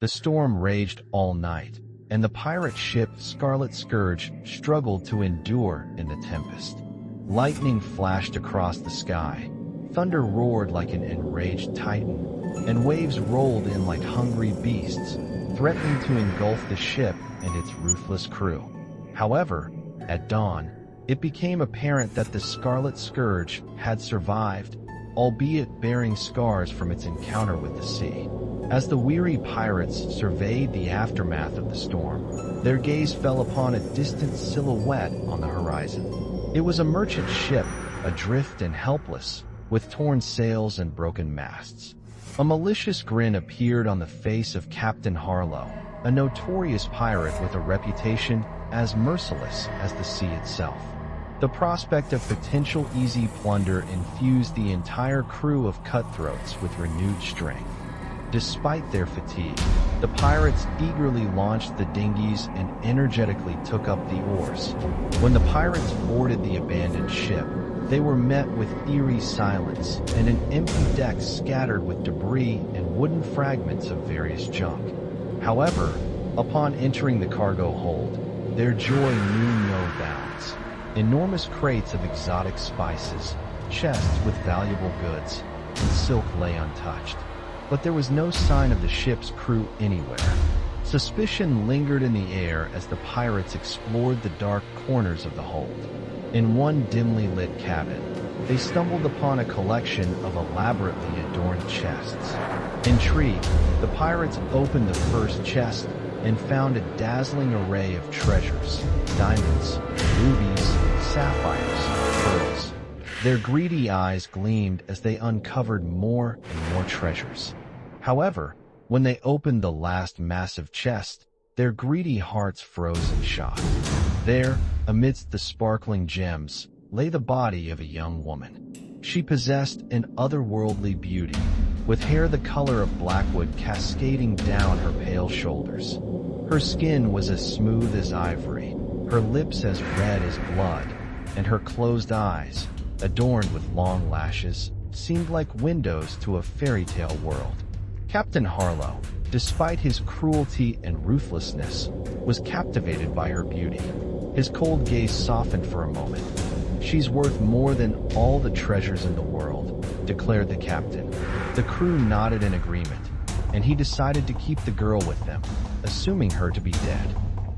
The storm raged all night, and the pirate ship Scarlet Scourge struggled to endure in the tempest. Lightning flashed across the sky, thunder roared like an enraged titan, and waves rolled in like hungry beasts, threatening to engulf the ship and its ruthless crew. However, at dawn, it became apparent that the Scarlet Scourge had survived, albeit bearing scars from its encounter with the sea. As the weary pirates surveyed the aftermath of the storm, their gaze fell upon a distant silhouette on the horizon. It was a merchant ship, adrift and helpless, with torn sails and broken masts. A malicious grin appeared on the face of Captain Harlow, a notorious pirate with a reputation as merciless as the sea itself. The prospect of potential easy plunder infused the entire crew of cutthroats with renewed strength. Despite their fatigue, the pirates eagerly launched the dinghies and energetically took up the oars. When the pirates boarded the abandoned ship, they were met with eerie silence and an empty deck scattered with debris and wooden fragments of various junk. However, upon entering the cargo hold, their joy knew no bounds. Enormous crates of exotic spices, chests with valuable goods, and silk lay untouched. But there was no sign of the ship's crew anywhere. Suspicion lingered in the air as the pirates explored the dark corners of the hold. In one dimly lit cabin, they stumbled upon a collection of elaborately adorned chests. Intrigued, the pirates opened the first chest and found a dazzling array of treasures: diamonds, rubies, sapphires, pearls. Their greedy eyes gleamed as they uncovered more and more treasures. However, when they opened the last massive chest, their greedy hearts froze in shock. There, amidst the sparkling gems, lay the body of a young woman. She possessed an otherworldly beauty, with hair the color of blackwood cascading down her pale shoulders. Her skin was as smooth as ivory, her lips as red as blood, and her closed eyes, adorned with long lashes, seemed like windows to a fairy tale world. Captain Harlow, despite his cruelty and ruthlessness, was captivated by her beauty. His cold gaze softened for a moment. "She's worth more than all the treasures in the world," declared the captain. The crew nodded in agreement, and he decided to keep the girl with them, assuming her to be dead.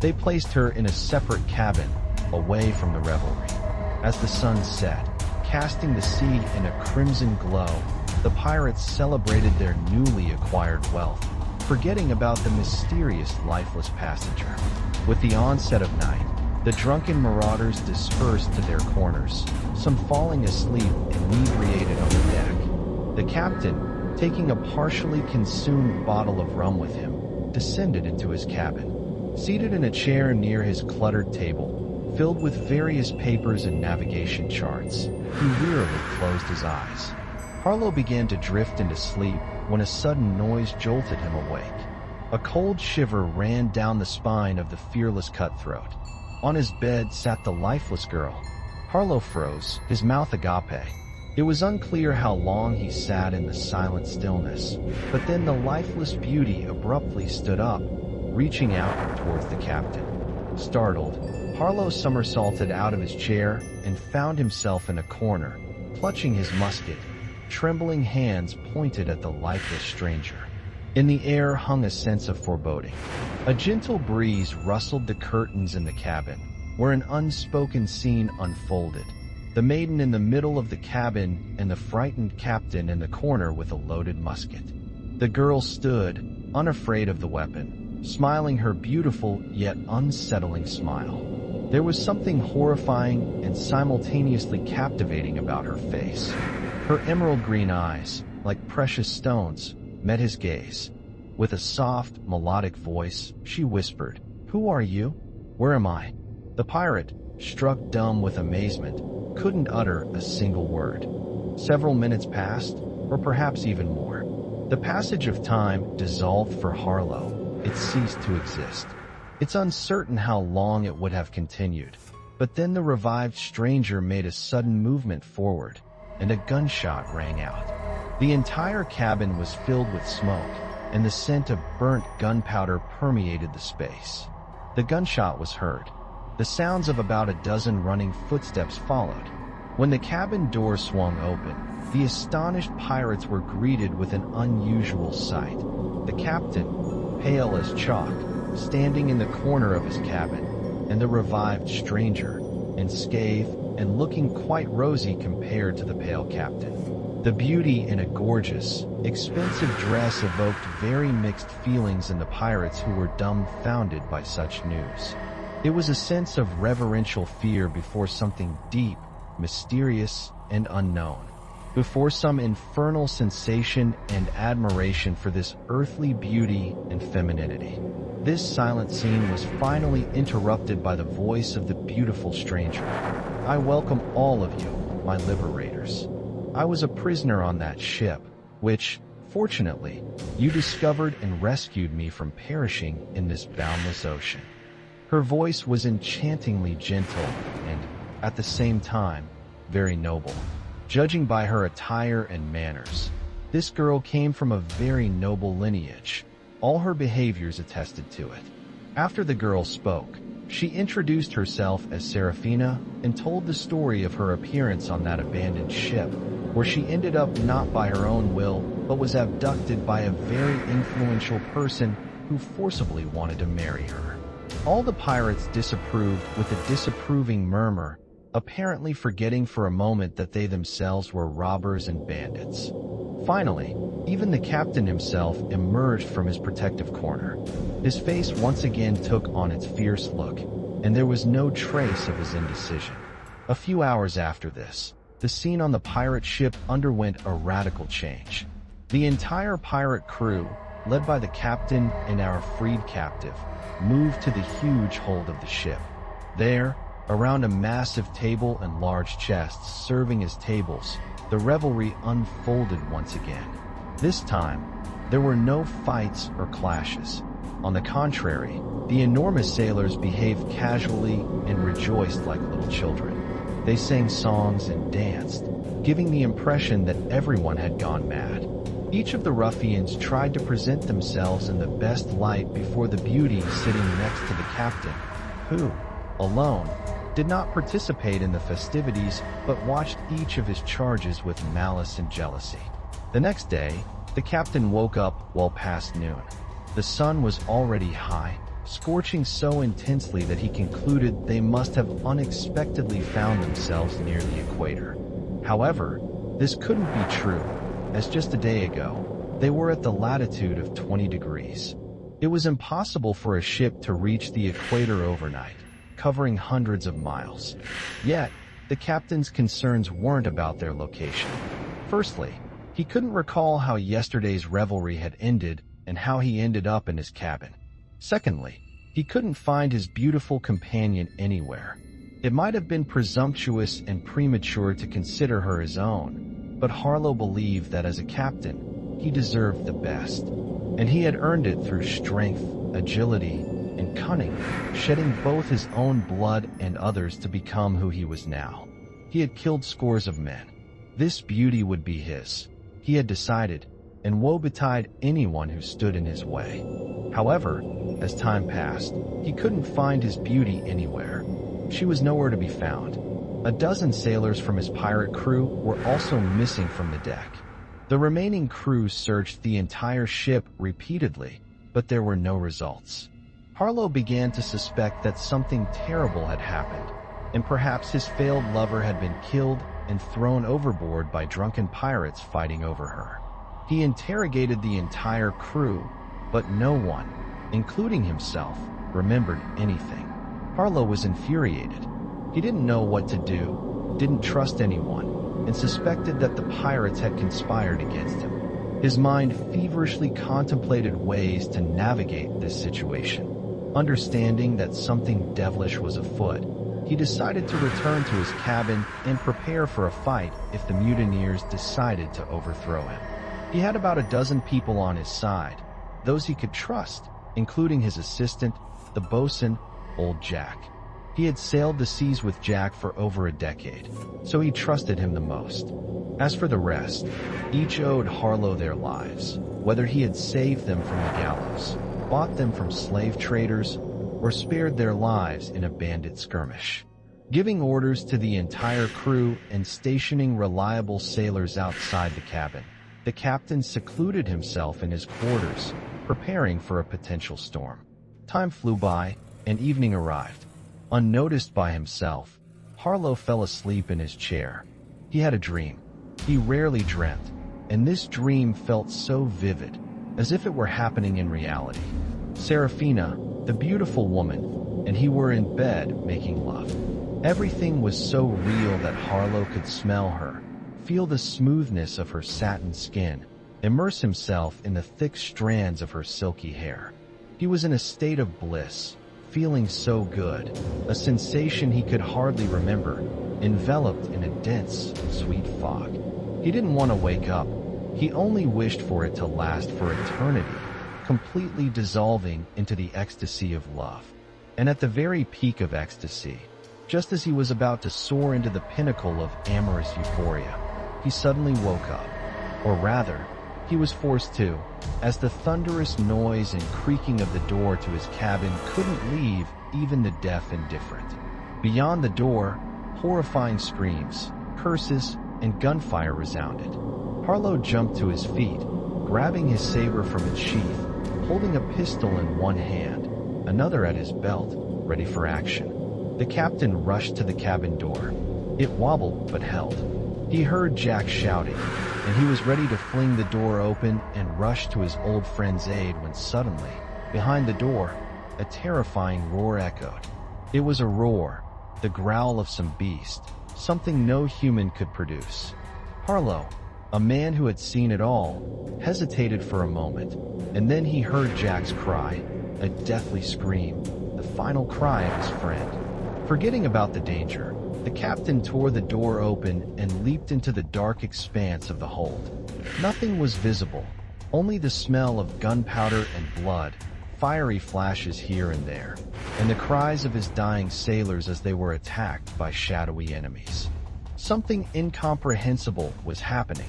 They placed her in a separate cabin, away from the revelry. As the sun set, casting the sea in a crimson glow, the pirates celebrated their newly acquired wealth, forgetting about the mysterious lifeless passenger. With the onset of night, the drunken marauders dispersed to their corners, some falling asleep inebriated on the deck. The captain, taking a partially consumed bottle of rum with him, descended into his cabin. Seated in a chair near his cluttered table, filled with various papers and navigation charts, he wearily closed his eyes. Harlow began to drift into sleep when a sudden noise jolted him awake. A cold shiver ran down the spine of the fearless cutthroat. On his bed sat the lifeless girl. Harlow froze, his mouth agape. It was unclear how long he sat in the silent stillness, but then the lifeless beauty abruptly stood up, reaching out towards the captain. Startled, Harlow somersaulted out of his chair and found himself in a corner, clutching his musket. Trembling hands pointed at the lifeless stranger. In the air hung a sense of foreboding. A gentle breeze rustled the curtains in the cabin, where an unspoken scene unfolded. The maiden in the middle of the cabin and the frightened captain in the corner with a loaded musket. The girl stood, unafraid of the weapon, smiling her beautiful yet unsettling smile. There was something horrifying and simultaneously captivating about her face. Her emerald green eyes, like precious stones, met his gaze. With a soft, melodic voice, she whispered, "Who are you? Where am I?" The pirate, struck dumb with amazement, couldn't utter a single word. Several minutes passed, or perhaps even more. The passage of time dissolved for Harlow. It ceased to exist. It's uncertain how long it would have continued. But then the revived stranger made a sudden movement forward, and a gunshot rang out. The entire cabin was filled with smoke, and the scent of burnt gunpowder permeated the space. The gunshot was heard. The sounds of about a dozen running footsteps followed. When the cabin door swung open, the astonished pirates were greeted with an unusual sight. The captain, pale as chalk, standing in the corner of his cabin, and the revived stranger, unscathed and looking quite rosy compared to the pale captain. The beauty in a gorgeous, expensive dress evoked very mixed feelings in the pirates, who were dumbfounded by such news. It was a sense of reverential fear before something deep, mysterious, and unknown. Before some infernal sensation and admiration for this earthly beauty and femininity. This silent scene was finally interrupted by the voice of the beautiful stranger. "I welcome all of you, my liberators. I was a prisoner on that ship, which, fortunately, you discovered and rescued me from perishing in this boundless ocean." Her voice was enchantingly gentle and, at the same time, very noble. Judging by her attire and manners, this girl came from a very noble lineage. All her behaviors attested to it. After the girl spoke, she introduced herself as Serafina and told the story of her appearance on that abandoned ship, where she ended up not by her own will, but was abducted by a very influential person who forcibly wanted to marry her. All the pirates disapproved with a disapproving murmur, apparently forgetting for a moment that they themselves were robbers and bandits. Finally, even the captain himself emerged from his protective corner. His face once again took on its fierce look, and there was no trace of his indecision. A few hours after this, the scene on the pirate ship underwent a radical change. The entire pirate crew, led by the captain and our freed captive, moved to the huge hold of the ship. There, around a massive table and large chests serving as tables, the revelry unfolded once again. This time, there were no fights or clashes. On the contrary, the enormous sailors behaved casually and rejoiced like little children. They sang songs and danced, giving the impression that everyone had gone mad. Each of the ruffians tried to present themselves in the best light before the beauty sitting next to the captain, who, alone, did not participate in the festivities but watched each of his charges with malice and jealousy. The next day, the captain woke up well past noon. The sun was already high, scorching so intensely that he concluded they must have unexpectedly found themselves near the equator. However, this couldn't be true, as just a day ago, they were at the latitude of 20 degrees. It was impossible for a ship to reach the equator overnight, covering hundreds of miles. Yet, the captain's concerns weren't about their location. Firstly, he couldn't recall how yesterday's revelry had ended and how he ended up in his cabin. Secondly, he couldn't find his beautiful companion anywhere. It might have been presumptuous and premature to consider her his own, but Harlow believed that as a captain, he deserved the best, and he had earned it through strength, agility, and cunning, shedding both his own blood and others to become who he was now. He had killed scores of men. This beauty would be his, he had decided, and woe betide anyone who stood in his way. However, as time passed, he couldn't find his beauty anywhere. She was nowhere to be found. A dozen sailors from his pirate crew were also missing from the deck. The remaining crew searched the entire ship repeatedly, but there were no results. Harlow began to suspect that something terrible had happened, and perhaps his failed lover had been killed and thrown overboard by drunken pirates fighting over her. He interrogated the entire crew, but no one, including himself, remembered anything. Harlow was infuriated. He didn't know what to do, didn't trust anyone, and suspected that the pirates had conspired against him. His mind feverishly contemplated ways to navigate this situation. Understanding that something devilish was afoot, he decided to return to his cabin and prepare for a fight if the mutineers decided to overthrow him. He had about a dozen people on his side, those he could trust, including his assistant, the bosun, Old Jack. He had sailed the seas with Jack for over a decade, so he trusted him the most. As for the rest, each owed Harlow their lives, whether he had saved them from the gallows, bought them from slave traders, or spared their lives in a bandit skirmish. Giving orders to the entire crew and stationing reliable sailors outside the cabin, the captain secluded himself in his quarters, preparing for a potential storm. Time flew by, and evening arrived. Unnoticed by himself, Harlow fell asleep in his chair. He had a dream. He rarely dreamt, and this dream felt so vivid, as if it were happening in reality. Serafina, the beautiful woman, and he were in bed making love. Everything was so real that Harlow could smell her, feel the smoothness of her satin skin, immerse himself in the thick strands of her silky hair. He was in a state of bliss, feeling so good, a sensation he could hardly remember, enveloped in a dense, sweet fog. He didn't want to wake up. He only wished for it to last for eternity, completely dissolving into the ecstasy of love. And at the very peak of ecstasy, just as he was about to soar into the pinnacle of amorous euphoria, he suddenly woke up. Or rather, he was forced to, as the thunderous noise and creaking of the door to his cabin couldn't leave even the deaf indifferent. Beyond the door, horrifying screams, curses, and gunfire resounded. Harlow jumped to his feet, grabbing his saber from its sheath, holding a pistol in one hand, another at his belt, ready for action. The captain rushed to the cabin door. It wobbled but held. He heard Jack shouting, and he was ready to fling the door open and rush to his old friend's aid when suddenly, behind the door, a terrifying roar echoed. It was a roar, the growl of some beast, something no human could produce. Harlow, a man who had seen it all, hesitated for a moment, and then he heard Jack's cry, a deathly scream, the final cry of his friend. Forgetting about the danger, the captain tore the door open and leaped into the dark expanse of the hold. Nothing was visible, only the smell of gunpowder and blood, fiery flashes here and there, and the cries of his dying sailors as they were attacked by shadowy enemies. Something incomprehensible was happening.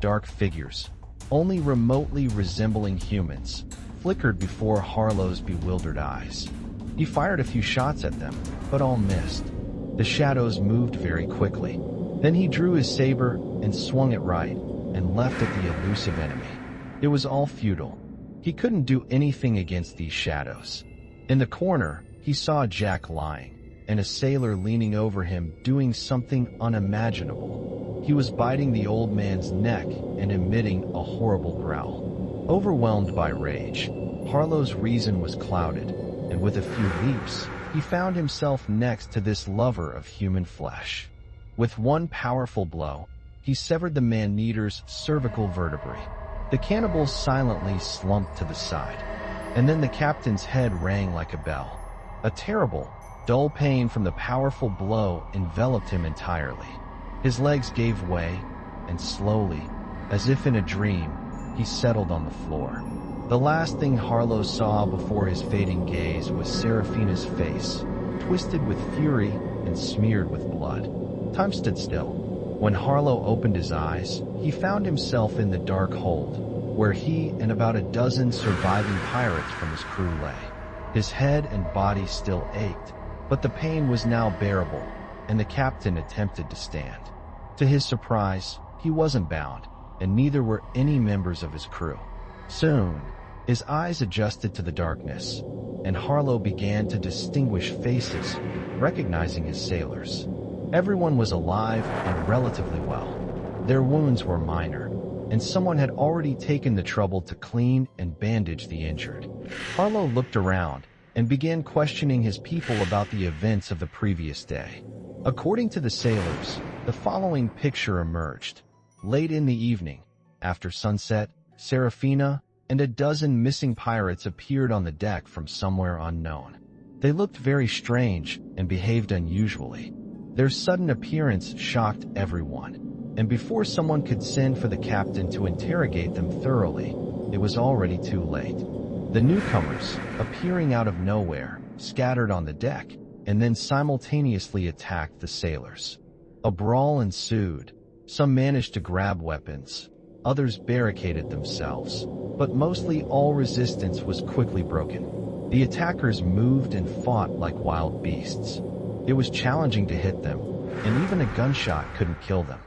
Dark figures, only remotely resembling humans, flickered before Harlow's bewildered eyes. He fired a few shots at them, but all missed. The shadows moved very quickly. Then he drew his saber and swung it right, and left at the elusive enemy. It was all futile. He couldn't do anything against these shadows. In the corner, he saw Jack lying, and a sailor leaning over him doing something unimaginable. He was biting the old man's neck and emitting a horrible growl. Overwhelmed by rage, Harlow's reason was clouded, and with a few leaps, he found himself next to this lover of human flesh. With one powerful blow, he severed the man-eater's cervical vertebrae. The cannibal silently slumped to the side, and then the captain's head rang like a bell. A terrible, dull pain from the powerful blow enveloped him entirely. His legs gave way, and slowly, as if in a dream, he settled on the floor. The last thing Harlow saw before his fading gaze was Serafina's face, twisted with fury and smeared with blood. Time stood still. When Harlow opened his eyes, he found himself in the dark hold, where he and about a dozen surviving pirates from his crew lay. His head and body still ached, but the pain was now bearable, and the captain attempted to stand. To his surprise, he wasn't bound, and neither were any members of his crew. Soon, his eyes adjusted to the darkness, and Harlow began to distinguish faces, recognizing his sailors. Everyone was alive and relatively well. Their wounds were minor, and someone had already taken the trouble to clean and bandage the injured. Harlow looked around and began questioning his people about the events of the previous day. According to the sailors, the following picture emerged. Late in the evening, after sunset, Serafina and a dozen missing pirates appeared on the deck from somewhere unknown. They looked very strange and behaved unusually. Their sudden appearance shocked everyone, and before someone could send for the captain to interrogate them thoroughly, it was already too late. The newcomers, appearing out of nowhere, scattered on the deck, and then simultaneously attacked the sailors. A brawl ensued. Some managed to grab weapons, others barricaded themselves, but mostly all resistance was quickly broken. The attackers moved and fought like wild beasts. It was challenging to hit them, and even a gunshot couldn't kill them.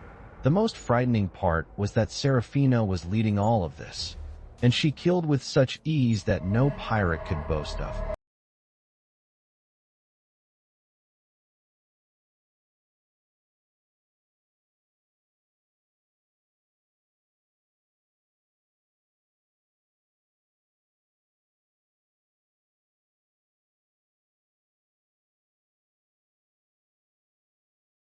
The most frightening part was that Serafina was leading all of this, and she killed with such ease that no pirate could boast of.